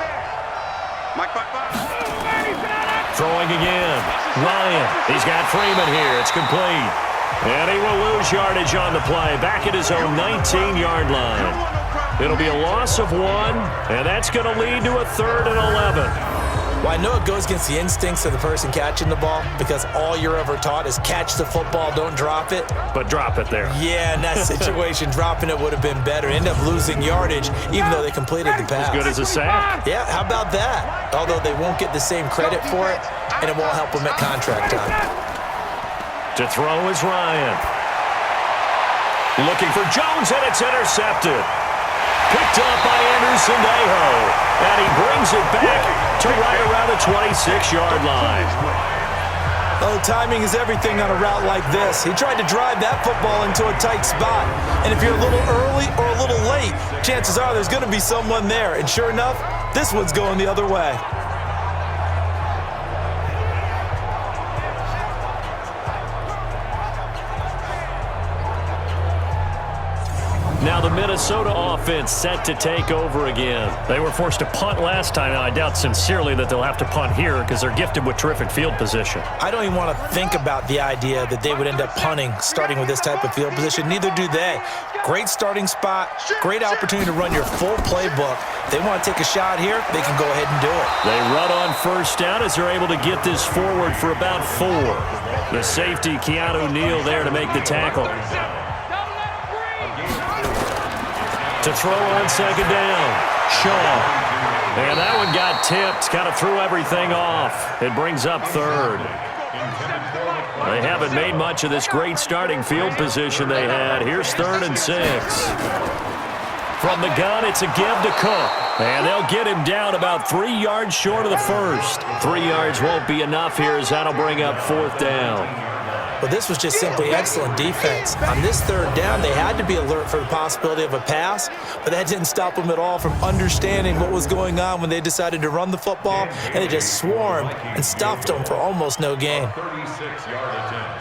Throwing again. Ryan. He's got Freeman here. It's complete. And he will lose yardage on the play. Back at his own 19-yard line. It'll be a loss of 1, and that's going to lead to a 3rd and 11. Well, I know it goes against the instincts of the person catching the ball because all you're ever taught is catch the football, don't drop it. But drop it there. Yeah, in that situation, dropping it would have been better. End up losing yardage even though they completed the pass. As good as a sack. Yeah, how about that? Although they won't get the same credit for it, and it won't help them at contract time. To throw is Ryan. Looking for Jones, and it's intercepted. Picked up by Sandejo, and he brings it back to right around the 26-yard line. Oh, timing is everything on a route like this. He tried to drive that football into a tight spot. And if you're a little early or a little late, chances are there's going to be someone there. And sure enough, this one's going the other way. Now the Minnesota offense set to take over again. They were forced to punt last time. Now I doubt sincerely that they'll have to punt here because they're gifted with terrific field position. I don't even want to think about the idea that they would end up punting starting with this type of field position. Neither do they. Great starting spot, great opportunity to run your full playbook. If they want to take a shot here, they can go ahead and do it. They run on first down as they're able to get this forward for about 4. The safety, Keanu Neal, there to make the tackle. To throw on 2nd down, Shaw. And that one got tipped, kind of threw everything off. It brings up 3rd. They haven't made much of this great starting field position they had. Here's 3rd and 6. From the gun, it's a give to Cook. And they'll get him down about 3 yards short of the first. 3 yards won't be enough here as that'll bring up 4th down. But this was just simply excellent defense. On this 3rd down, they had to be alert for the possibility of a pass, but that didn't stop them at all from understanding what was going on when they decided to run the football, and they just swarmed and stuffed them for almost no gain. 36-yard attempt.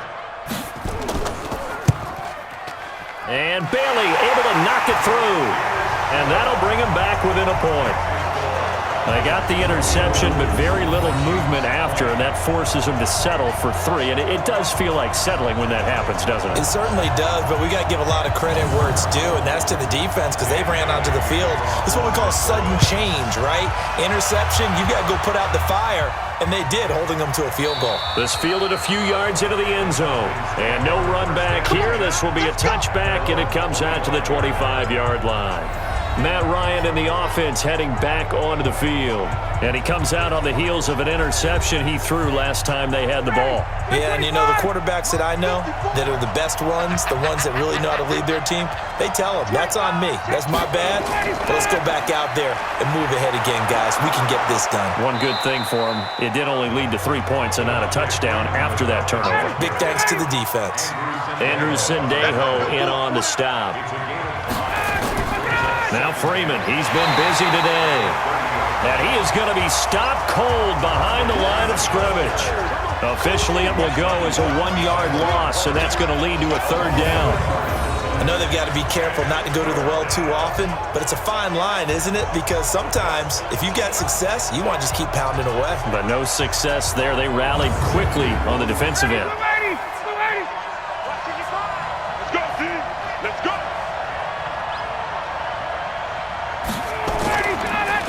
And Bailey able to knock it through, and that'll bring him back within a point. They got the interception, but very little movement after, and that forces them to settle for 3. And it does feel like settling when that happens, doesn't it? It certainly does, but we got to give a lot of credit where it's due, and that's to the defense because they ran onto the field. This is what we call sudden change, right? Interception, you got to go put out the fire, and they did, holding them to a field goal. This fielded a few yards into the end zone, and no run back here. This will be a touchback, and it comes out to the 25-yard line. Matt Ryan in the offense heading back onto the field. And he comes out on the heels of an interception he threw last time they had the ball. Yeah, and you know, the quarterbacks that I know that are the best ones, the ones that really know how to lead their team, they tell them, that's on me. That's my bad. But let's go back out there and move ahead again, guys. We can get this done. One good thing for him, it did only lead to 3 points and not a touchdown after that turnover. Big thanks to the defense. Sandejo in on the stop. Now Freeman, he's been busy today. And he is going to be stopped cold behind the line of scrimmage. Officially, it will go as a 1-yard loss, and that's going to lead to a 3rd down. I know they've got to be careful not to go to the well too often, but it's a fine line, isn't it? Because sometimes, if you've got success, you want to just keep pounding away. But no success there. They rallied quickly on the defensive end. Let's go, team. Let's go.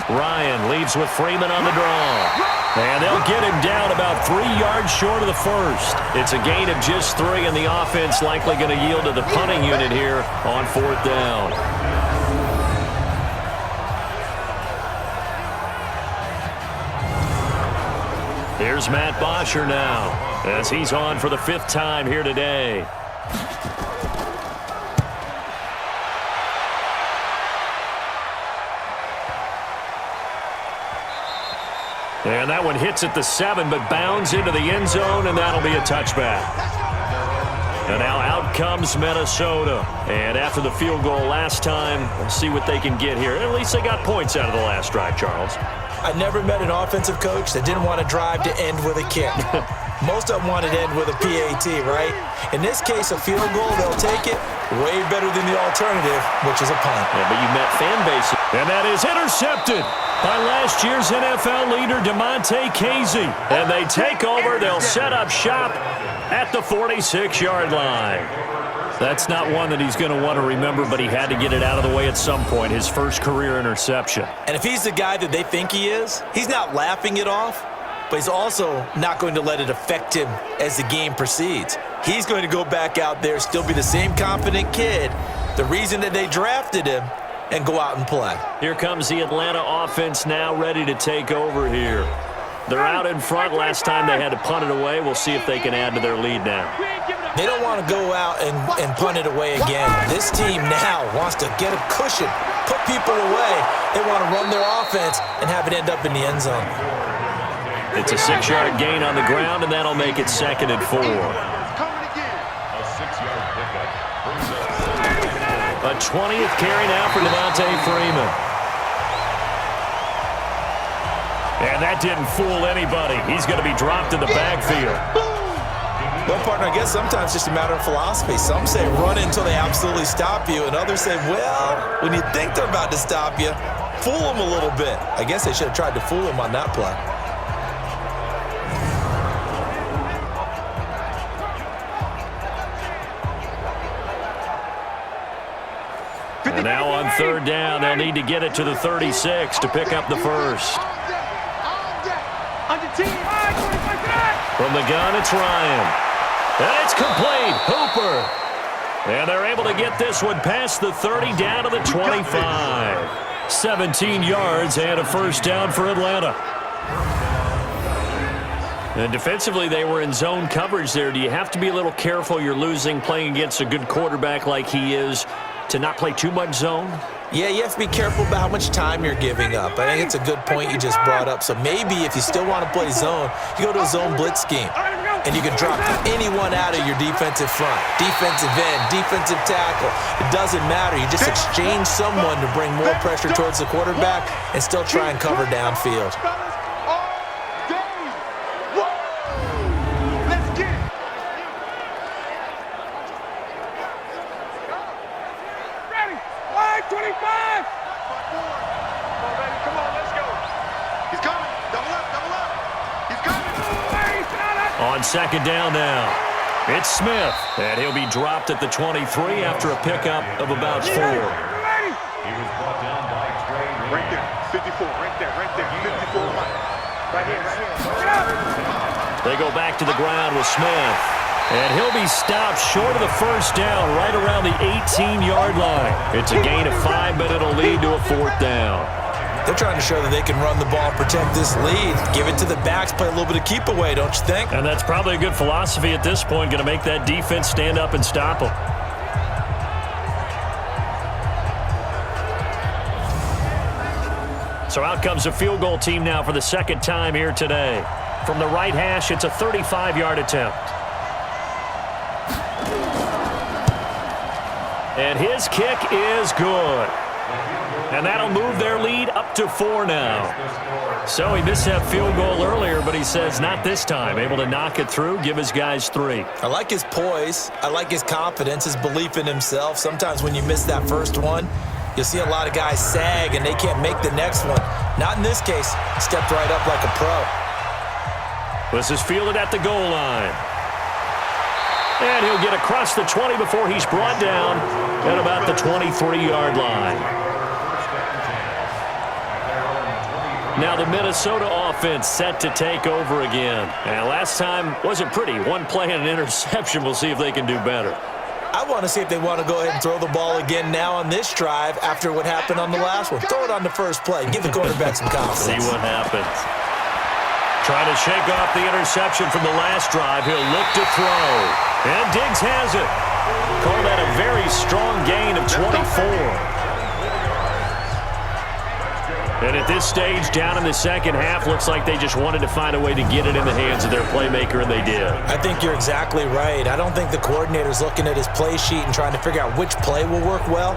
Ryan leaves with Freeman on the draw. And they'll get him down about 3 yards short of the first. It's a gain of just 3, and the offense likely going to yield to the punting unit here on 4th down. Here's Matt Bosher now as he's on for the 5th time here today. And that one hits at the 7, but bounds into the end zone, and that'll be a touchback. And now out comes Minnesota. And after the field goal last time, we'll see what they can get here. At least they got points out of the last drive, Charles. I never met an offensive coach that didn't want to drive to end with a kick. Most of them want it to end with a PAT, right? In this case, a field goal, they'll take it way better than the alternative, which is a punt. Yeah, but you met fan base. And that is intercepted by last year's NFL leader, DeMonte Casey. And they take over. They'll set up shop at the 46-yard line. That's not one that he's going to want to remember, but he had to get it out of the way at some point, his first career interception. And if he's the guy that they think he is, he's not laughing it off, but he's also not going to let it affect him as the game proceeds. He's going to go back out there, still be the same confident kid, the reason that they drafted him, and go out and play. Here comes the Atlanta offense now ready to take over here. They're out in front. Last time they had to punt it away. We'll see if they can add to their lead now. They don't want to go out and punt it away again. This team now wants to get a cushion, put people away. They want to run their offense and have it end up in the end zone. It's a 6-yard gain on the ground, and that'll make it 2nd and 4. A 6-yard pickup. A 20th carry now for Devontae Freeman. And that didn't fool anybody. He's going to be dropped in the backfield. Well, partner, I guess sometimes it's just a matter of philosophy. Some say run until they absolutely stop you, and others say, well, when you think they're about to stop you, fool them a little bit. I guess they should have tried to fool him on that play. And now on 3rd down, they'll need to get it to the 36 to pick up the first. From the gun, it's Ryan. And it's complete. Hooper. And they're able to get this one past the 30 down to the 25. 17 yards and a first down for Atlanta. And defensively, they were in zone coverage there. Do you have to be a little careful? You're losing playing against a good quarterback like he is to not play too much zone? Yeah, you have to be careful about how much time you're giving up. I think it's a good point you just brought up. So maybe if you still want to play zone, you go to a zone blitz scheme. And you can drop anyone out of your defensive front. Defensive end, defensive tackle. It doesn't matter. You just exchange someone to bring more pressure towards the quarterback and still try and cover downfield. On 2nd down now, it's Smith, and he'll be dropped at the 23 after a pickup of about 4. He was brought down by Trey. Right there, 54, right there, 54. Right here. They go back to the ground with Smith, and he'll be stopped short of the first down right around the 18-yard line. It's a gain of 5, but it'll lead to a 4th down. They're trying to show that they can run the ball, protect this lead, give it to the backs, play a little bit of keep away, don't you think? And that's probably a good philosophy at this point, going to make that defense stand up and stop them. So out comes a field goal team now for the 2nd time here today. From the right hash, it's a 35-yard attempt. And his kick is good. And that'll move their lead up to 4 now. So he missed that field goal earlier, but he says not this time. Able to knock it through, give his guys 3. I like his poise. I like his confidence, his belief in himself. Sometimes when you miss that first one, you'll see a lot of guys sag and they can't make the next one. Not in this case. Stepped right up like a pro. This is fielded at the goal line. And he'll get across the 20 before he's brought down at about the 23-yard line. Now the Minnesota offense set to take over again. And last time wasn't pretty. One play and an interception. We'll see if they can do better. I want to see if they want to go ahead and throw the ball again now on this drive after what happened on the last one. Throw it on the first play. Give the quarterback some confidence. See what happens. Trying to shake off the interception from the last drive. He'll look to throw. And Diggs has it. Call that a very strong gain of 24. And at this stage, down in the second half, looks like they just wanted to find a way to get it in the hands of their playmaker, and they did. I think you're exactly right. I don't think the coordinator's looking at his play sheet and trying to figure out which play will work well.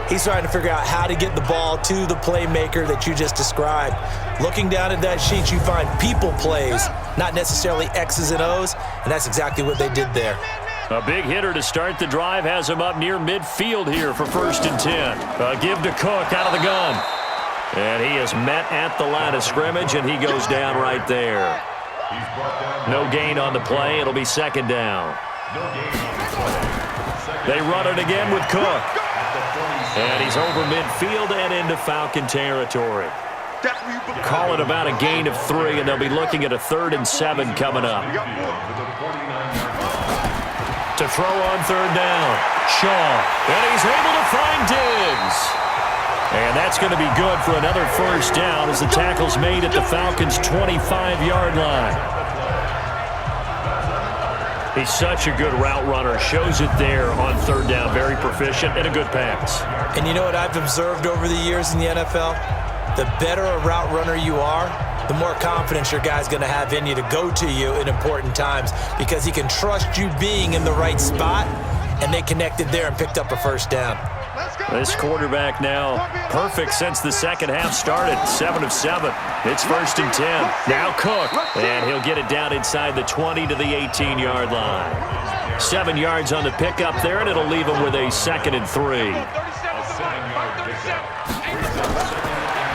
He's trying to figure out how to get the ball to the playmaker that you just described. Looking down at that sheet, you find people plays not necessarily X's and O's, and that's exactly what they did there. A big hitter to start the drive has him up near midfield here for 1st and 10. A give to Cook out of the gun. And he is met at the line of scrimmage, and he goes down right there. No gain on the play. It'll be 2nd down. They run it again with Cook. And he's over midfield and into Falcon territory. Call it about a gain of 3, and they'll be looking at a 3rd and 7 coming up. To throw on 3rd down, Shaw. And he's able to find Diggs. And that's going to be good for another 1st down as the tackle's made at the Falcons' 25-yard line. He's such a good route runner. Shows it there on 3rd down. Very proficient and a good pass. And you know what I've observed over the years in the NFL? The better a route runner you are, the more confidence your guy's going to have in you to go to you in important times because he can trust you being in the right spot, and they connected there and picked up a 1st down. This quarterback now perfect since the second half started. 7 of 7. It's 1st and 10. Now Cook, and he'll get it down inside the 20 to the 18-yard line. 7 yards on the pickup there, and it'll leave him with a 2nd and 3.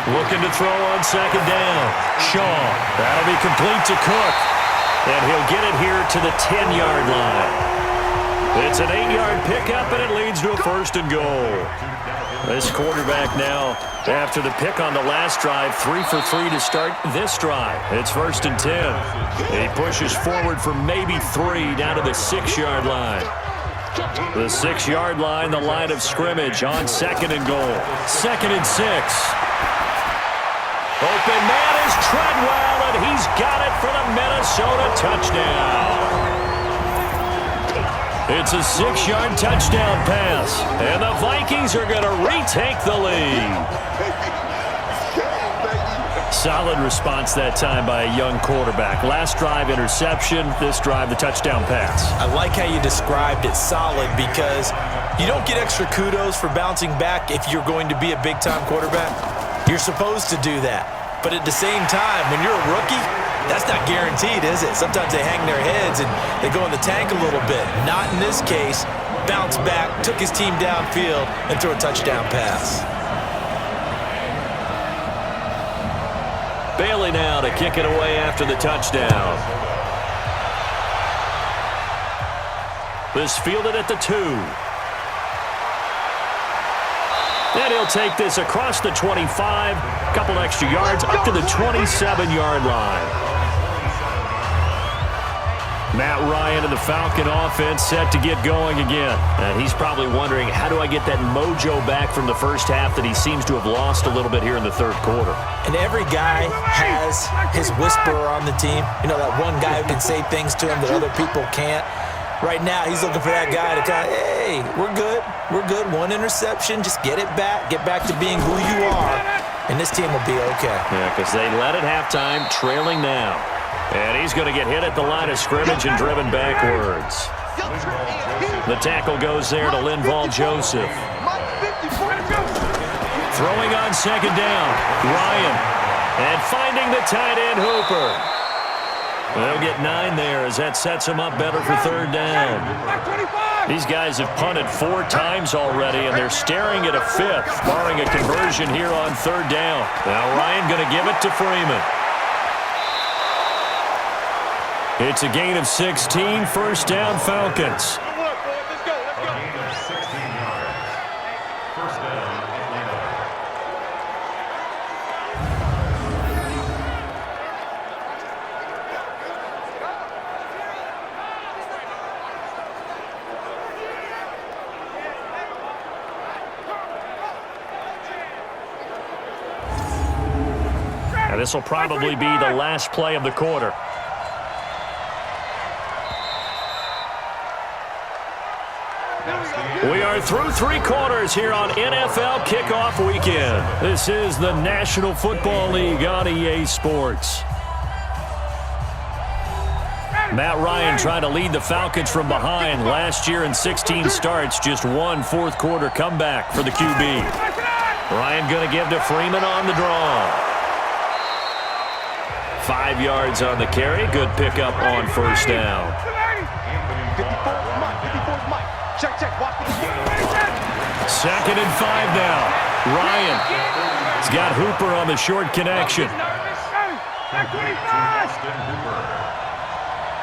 Looking to throw on 2nd down. Shaw. That'll be complete to Cook. And he'll get it here to the 10-yard line. It's an 8-yard pickup, and it leads to a 1st and goal. This quarterback now, after the pick on the last drive, 3 for 3 to start this drive. It's 1st and 10. He pushes forward for maybe 3 down to the 6-yard line. The 6-yard line, the line of scrimmage on 2nd and goal. 2nd and 6. Open man is Treadwell, and he's got it for the Minnesota touchdown. It's a 6-yard touchdown pass, and the Vikings are going to retake the lead. Solid response that time by a young quarterback. Last drive, interception. This drive, the touchdown pass. I like how you described it, solid, because you don't get extra kudos for bouncing back if you're going to be a big-time quarterback. You're supposed to do that. But at the same time, when you're a rookie, that's not guaranteed, is it? Sometimes they hang their heads and they go in the tank a little bit. Not in this case. Bounced back, took his team downfield, and threw a touchdown pass. Bailey now to kick it away after the touchdown. This fielded at the 2. And he'll take this across the 25, a couple extra yards, up to the 27-yard line. Matt Ryan and the Falcon offense set to get going again. And he's probably wondering, how do I get that mojo back from the first half that he seems to have lost a little bit here in the 3rd quarter? And every guy has his whisperer on the team. You know, that one guy who can say things to him that other people can't. Right now, he's looking for that guy to kind of, hey, we're good. We're good. 1 interception. Just get it back. Get back to being who you are. And this team will be okay. Yeah, because they led at halftime, trailing now. And he's going to get hit at the line of scrimmage and driven backwards. The tackle goes there to Linval Joseph. Throwing on 2nd down, Ryan. And finding the tight end, Hooper. They'll get 9 there as that sets him up better for 3rd down. These guys have punted 4 times already, and they're staring at a 5th, barring a conversion here on 3rd down. Now Ryan going to give it to Freeman. It's a gain of 16, 1st down Falcons. This will probably be the last play of the quarter. We are through 3 quarters here on NFL Kickoff Weekend. This is the National Football League on EA Sports. Matt Ryan trying to lead the Falcons from behind. Last year in 16 starts, just 1 4th quarter comeback for the QB. Ryan going to give to Freeman on the draw. 5 yards on the carry. Good pickup on first down. 54's Mike. 54's Mike. Check. Watch the 2nd and 5 now. Ryan. He's got Hooper on the short connection. Austin Hooper.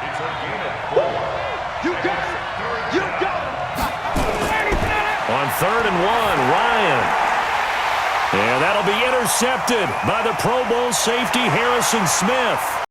It's a gain of 4. You got it. You got it. On 3rd and 1, Ryan. And that'll be intercepted by the Pro Bowl safety Harrison Smith.